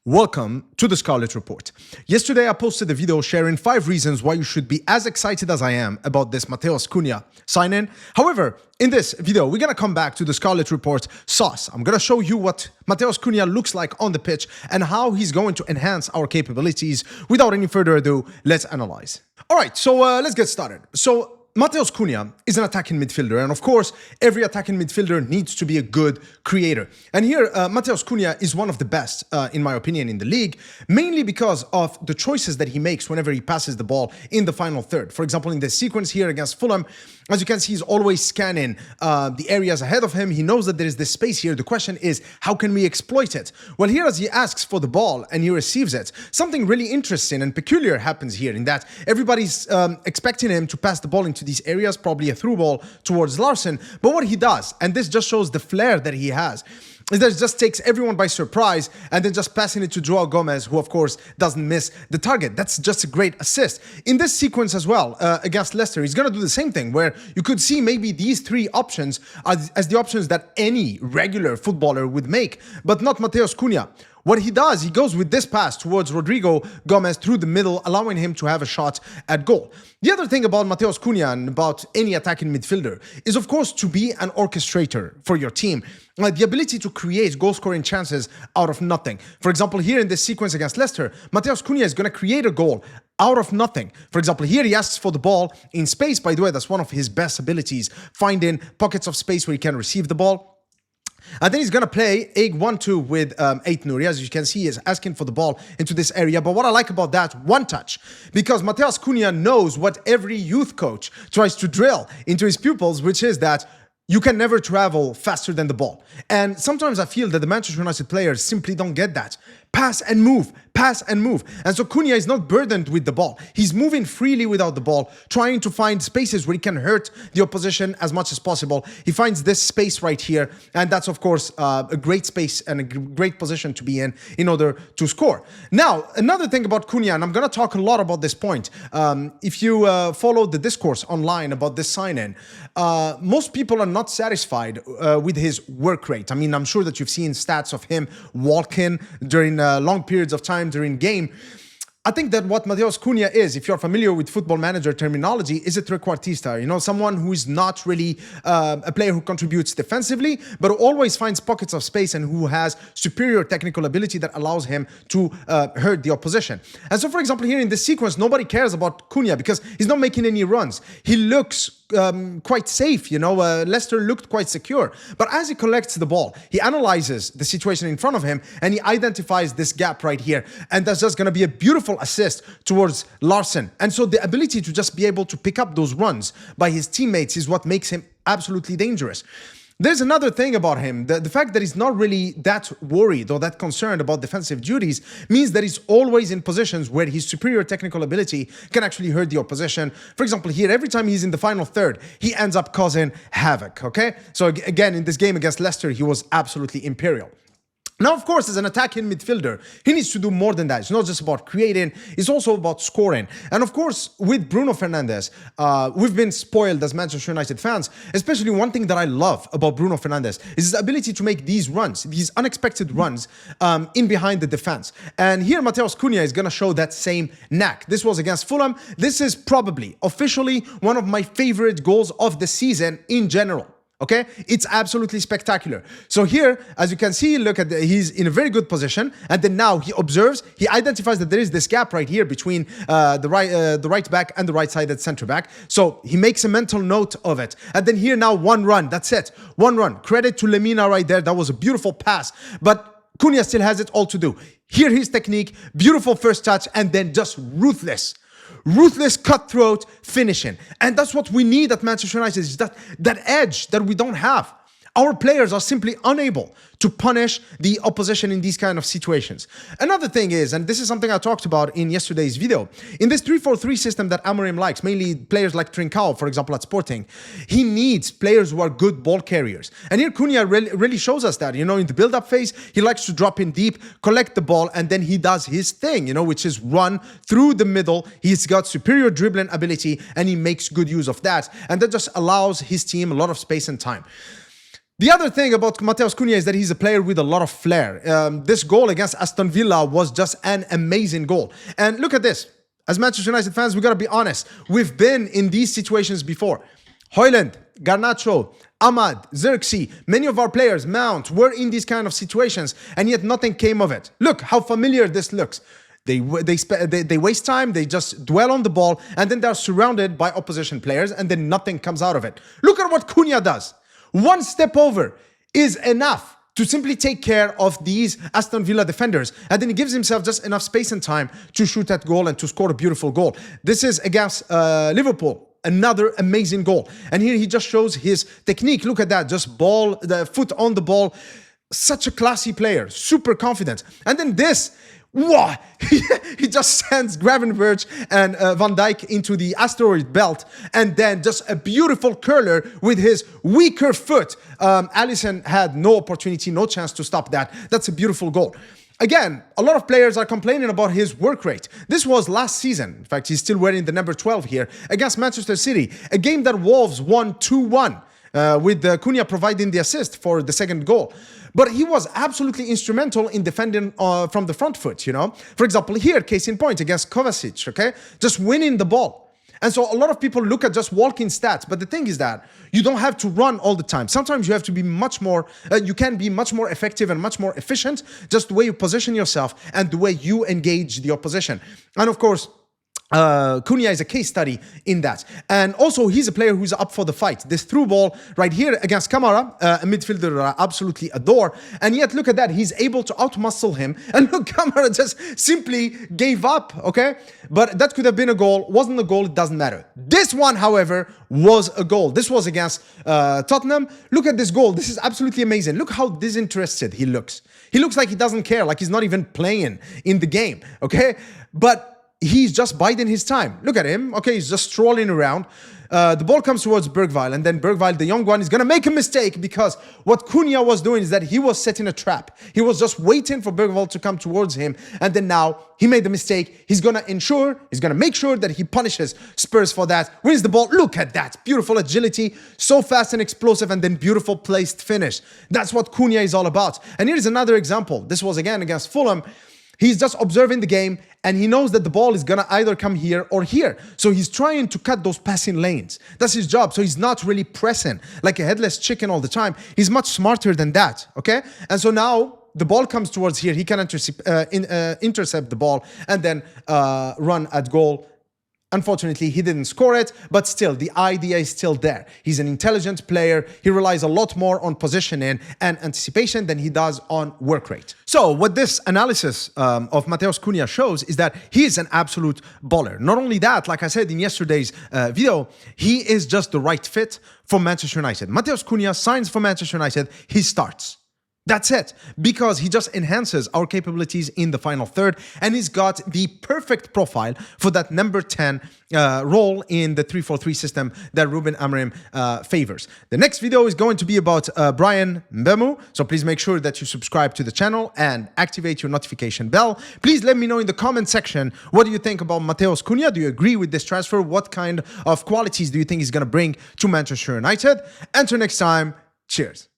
Welcome to the Scarlet Report. Yesterday I posted a video sharing 5 reasons why you should be as excited as I am about this Matheus Cunha sign-in. However, in this video, we're going to come back to the Scarlet Report sauce. I'm going to show you what Matheus Cunha looks like on the pitch and how he's going to enhance our capabilities. Without any further ado, let's analyze. All right, so let's get started. So Matheus Cunha is an attacking midfielder, and of course, every attacking midfielder needs to be a good creator. And here, Matheus Cunha is one of the best, in my opinion, in the league, mainly because of the choices that he makes whenever he passes the ball in the final third. For example, in this sequence here against Fulham, as you can see, he's always scanning the areas ahead of him. He knows that there is this space here. The question is, how can we exploit it? Well, here as he asks for the ball and he receives it, something really interesting and peculiar happens here in that everybody's expecting him to pass the ball into these areas, probably a through ball towards Larson. But what he does, and this just shows the flair that he has, is that it just takes everyone by surprise and then just passing it to Joao Gomez, who of course doesn't miss the target. That's just a great assist. In this sequence as well, against Leicester, he's going to do the same thing, where you could see maybe these 3 options as the options that any regular footballer would make, but not Matheus Cunha. What he does, he goes with this pass towards Rodrigo Gomez through the middle, allowing him to have a shot at goal. The other thing about Matheus Cunha and about any attacking midfielder is, of course, to be an orchestrator for your team. The ability to create goal-scoring chances out of nothing. For example, here in this sequence against Leicester, Matheus Cunha is going to create a goal out of nothing. For example, here he asks for the ball in space. By the way, that's one of his best abilities, finding pockets of space where he can receive the ball. And then he's going to play a 1-2 with Ait Nouri. As you can see, he is asking for the ball into this area. But what I like about that, one touch, because Matheus Cunha knows what every youth coach tries to drill into his pupils, which is that you can never travel faster than the ball. And sometimes I feel that the Manchester United players simply don't get that. Pass and move, pass and move. And so Cunha is not burdened with the ball. He's moving freely without the ball, trying to find spaces where he can hurt the opposition as much as possible. He finds this space right here, and that's of course a great space and a great position to be in order to score. Now, another thing about Cunha, and I'm going to talk a lot about this point. If you follow the discourse online about this sign-in, most people are not satisfied with his work rate. I mean, I'm sure that you've seen stats of him walking during long periods of time during game. I think that what Matheus Cunha is, if you're familiar with football manager terminology, is a trequartista. You know, someone who is not really a player who contributes defensively, but who always finds pockets of space and who has superior technical ability that allows him to hurt the opposition. And so, for example, here in this sequence, nobody cares about Cunha because he's not making any runs. He looks quite safe, you know, Leicester looked quite secure. But as he collects the ball, he analyzes the situation in front of him and he identifies this gap right here. And that's just going to be a beautiful assist towards Larson. And so the ability to just be able to pick up those runs by his teammates is what makes him absolutely dangerous. There's another thing about him. The fact that he's not really that worried or that concerned about defensive duties means that he's always in positions where his superior technical ability can actually hurt the opposition. For example, here, every time he's in the final third, he ends up causing havoc, okay? So again, in this game against Leicester, he was absolutely imperial. Now, of course, as an attacking midfielder, he needs to do more than that. It's not just about creating, it's also about scoring. And of course, with Bruno Fernandes, we've been spoiled as Manchester United fans. Especially one thing that I love about Bruno Fernandes is his ability to make these runs, these unexpected runs in behind the defense. And here, Matheus Cunha is going to show that same knack. This was against Fulham. This is probably officially one of my favorite goals of the season in general. Okay, it's absolutely spectacular. So here, as you can see, look at he's in a very good position, and then now he observes, he identifies that there is this gap right here between the right back and the right-sided centre back. So he makes a mental note of it, and then here now one run. That's it, one run. Credit to Lemina right there. That was a beautiful pass, but Cunha still has it all to do. Here, his technique, beautiful first touch, and then just ruthless, cutthroat finishing. And that's what we need at Manchester United, is that edge that we don't have. Our players are simply unable to punish the opposition in these kind of situations. Another thing is, and this is something I talked about in yesterday's video, in this 3-4-3 system that Amorim likes, mainly players like Trincao, for example, at Sporting, he needs players who are good ball carriers. And here Cunha really shows us that, you know, in the build-up phase, he likes to drop in deep, collect the ball, and then he does his thing, you know, which is run through the middle. He's got superior dribbling ability, and he makes good use of that. And that just allows his team a lot of space and time. The other thing about Matheus Cunha is that he's a player with a lot of flair. This goal against Aston Villa was just an amazing goal. And look at this. As Manchester United fans, we got to be honest. We've been in these situations before. Højlund, Garnacho, Ahmad, Xerxes, many of our players, Mount, were in these kind of situations, and yet nothing came of it. Look how familiar this looks. They waste time, they just dwell on the ball, and then they're surrounded by opposition players, and then nothing comes out of it. Look at what Cunha does. One step over is enough to simply take care of these Aston Villa defenders. And then he gives himself just enough space and time to shoot that goal and to score a beautiful goal. This is against Liverpool. Another amazing goal. And here he just shows his technique. Look at that. Just ball, the foot on the ball. Such a classy player. Super confident. And then this. Wow, he just sends Gravenberch and Van Dijk into the asteroid belt, and then just a beautiful curler with his weaker foot. Alisson had no opportunity, no chance to stop that. That's a beautiful goal. Again, a lot of players are complaining about his work rate. This was last season. In fact, he's still wearing the number 12 here against Manchester City, a game that Wolves won 2-1. With Cunha providing the assist for the second goal. But he was absolutely instrumental in defending from the front foot, you know. For example, here, case in point, against Kovacic, okay? Just winning the ball. And so a lot of people look at just walking stats. But the thing is that you don't have to run all the time. Sometimes you have to be much more, you can be much more effective and much more efficient, just the way you position yourself and the way you engage the opposition. And of course, Cunha is a case study in that. And also, he's a player who's up for the fight. This through ball right here against Kamara, a midfielder I absolutely adore. And yet, look at that. He's able to outmuscle him. And look, Kamara just simply gave up, okay? But that could have been a goal. Wasn't a goal, it doesn't matter. This one, however, was a goal. This was against Tottenham. Look at this goal. This is absolutely amazing. Look how disinterested he looks. He looks like he doesn't care, like he's not even playing in the game, okay? But he's just biding his time. Look at him. Okay, he's just strolling around. The ball comes towards Bergwijn, and then Bergwijn, the young one, is going to make a mistake because what Cunha was doing is that he was setting a trap. He was just waiting for Bergwijn to come towards him, and then now he made the mistake. He's going to make sure that he punishes Spurs for that. Wins the ball. Look at that. Beautiful agility. So fast and explosive, and then beautiful placed finish. That's what Cunha is all about. And here's another example. This was again against Fulham. He's just observing the game, and he knows that the ball is going to either come here or here. So he's trying to cut those passing lanes. That's his job. So he's not really pressing like a headless chicken all the time. He's much smarter than that, okay? And so now the ball comes towards here. He can intercept the ball and then run at goal. Unfortunately, he didn't score it, but still, the idea is still there. He's an intelligent player. He relies a lot more on positioning and anticipation than he does on work rate. So what this analysis of Matheus Cunha shows is that he is an absolute baller. Not only that, like I said in yesterday's video, he is just the right fit for Manchester United. Matheus Cunha signs for Manchester United, he starts. That's it, because he just enhances our capabilities in the final third, and he's got the perfect profile for that number 10 role in the 3-4-3 system that Ruben Amorim favors. The next video is going to be about Bryan Mbeumo, so please make sure that you subscribe to the channel and activate your notification bell. Please let me know in the comment section, what do you think about Matheus Cunha? Do you agree with this transfer? What kind of qualities do you think he's going to bring to Manchester United? Until next time, cheers.